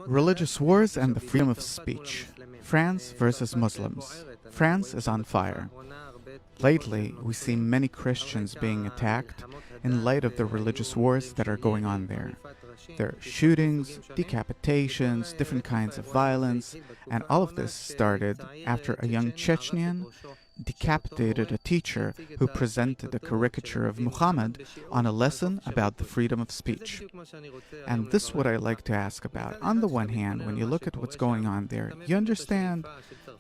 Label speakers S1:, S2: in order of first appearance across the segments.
S1: Religious wars and the freedom of speech. France versus Muslims. France is on fire. Lately, we see many Christians being attacked in light of the religious wars that are going on there. There are shootings, decapitations, different kinds of violence, and all of this started after a young Chechnyan decapitated a teacher who presented a caricature of Muhammad on a lesson about the freedom of speech. And this is what I like to ask about. On the one hand, when you look at what's going on there, you understand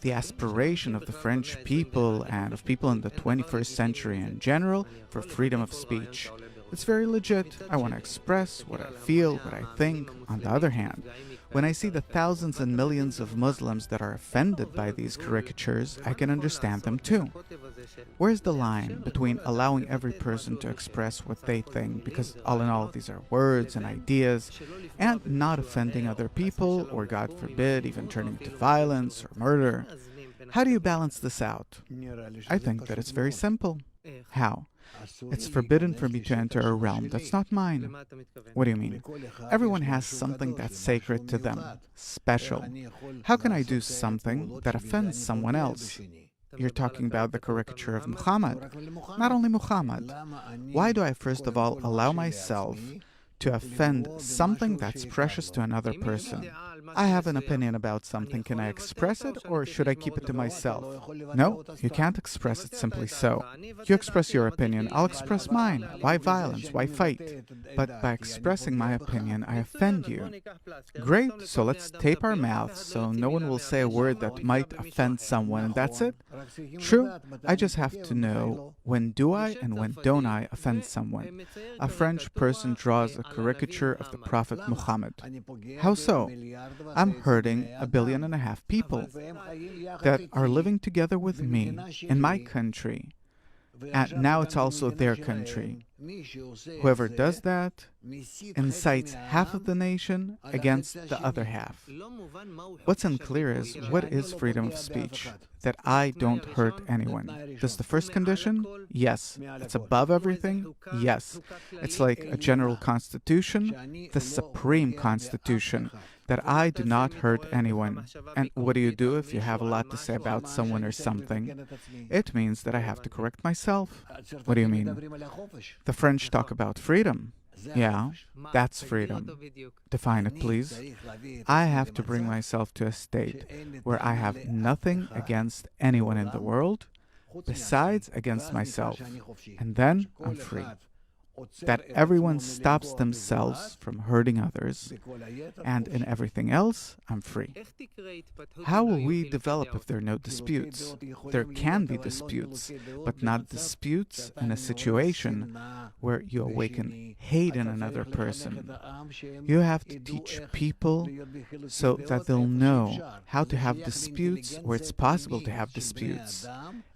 S1: the aspiration of the French people and of people in the 21st century in general for freedom of speech. It's very legit. I want to express what I feel, what I think. On the other hand, when I see the thousands and millions of Muslims that are offended by these caricatures, I can understand them too. Where's the line between allowing every person to express what they think, because all in all these are words and ideas, and not offending other people, or God forbid, even turning to violence or murder? How do you balance this out? I think that it's very simple. How? It's forbidden for me to enter a realm that's not mine. What do you mean? Everyone has something that's sacred to them, special. How can I do something that offends someone else? You're talking about the caricature of Muhammad. Not only Muhammad. Why do I first of all allow myself to offend something that's precious to another person? I have an opinion about something. Can I express it, or should I keep it to myself? No, you can't express it simply so. You express your opinion, I'll express mine. Why violence? Why fight? But by expressing my opinion, I offend you. Great, so let's tape our mouths so no one will say a word that might offend someone, and that's it? True, I just have to know when do I and when don't I offend someone. A French person draws a caricature of the Prophet Muhammad. How so? I'm hurting 1.5 billion people that are living together with me in my country, and now it's also their country. Whoever does that incites half of the nation against the other half. What's unclear is, what is freedom of speech? That I don't hurt anyone. This is the first condition? Yes. It's above everything? Yes. It's like a general constitution, the supreme constitution, that I do not hurt anyone. And what do you do if you have a lot to say about someone or something? It means that I have to correct myself. What do you mean? The French talk about freedom. Yeah, that's freedom. Define it, please. I have to bring myself to a state where I have nothing against anyone in the world, besides against myself. And then I'm free. That everyone stops themselves from hurting others, and in everything else, I'm free. How will we develop if there are no disputes? There can be disputes, but not disputes in a situation where you awaken hate in another person. You have to teach people so that they'll know how to have disputes where it's possible to have disputes.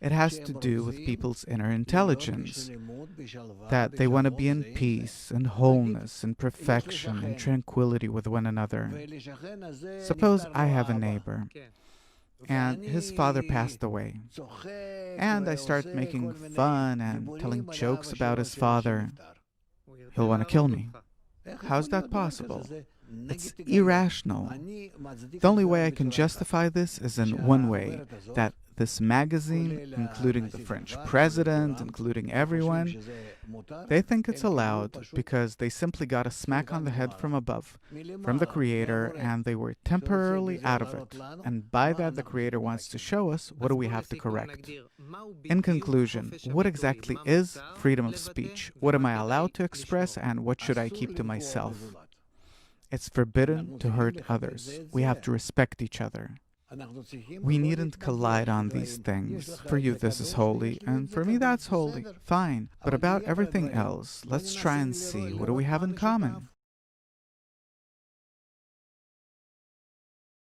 S1: It has to do with people's inner intelligence, that they want to be in peace and wholeness and perfection and tranquility with one another. Suppose I have a neighbor and his father passed away, and I start making fun and telling jokes about his father. He'll want to kill me. How's that possible? It's irrational. The only way I can justify this is in one way, that this magazine, including the French president, including everyone, they think it's allowed because they simply got a smack on the head from above, from the Creator, and they were temporarily out of it. And by that, the Creator wants to show us what do we have to correct. In conclusion, what exactly is freedom of speech? What am I allowed to express, and what should I keep to myself? It's forbidden to hurt others. We have to respect each other. We needn't collide on these things. For you, this is holy, and for me, that's holy. Fine. But about everything else, let's try and see, what do we have in common?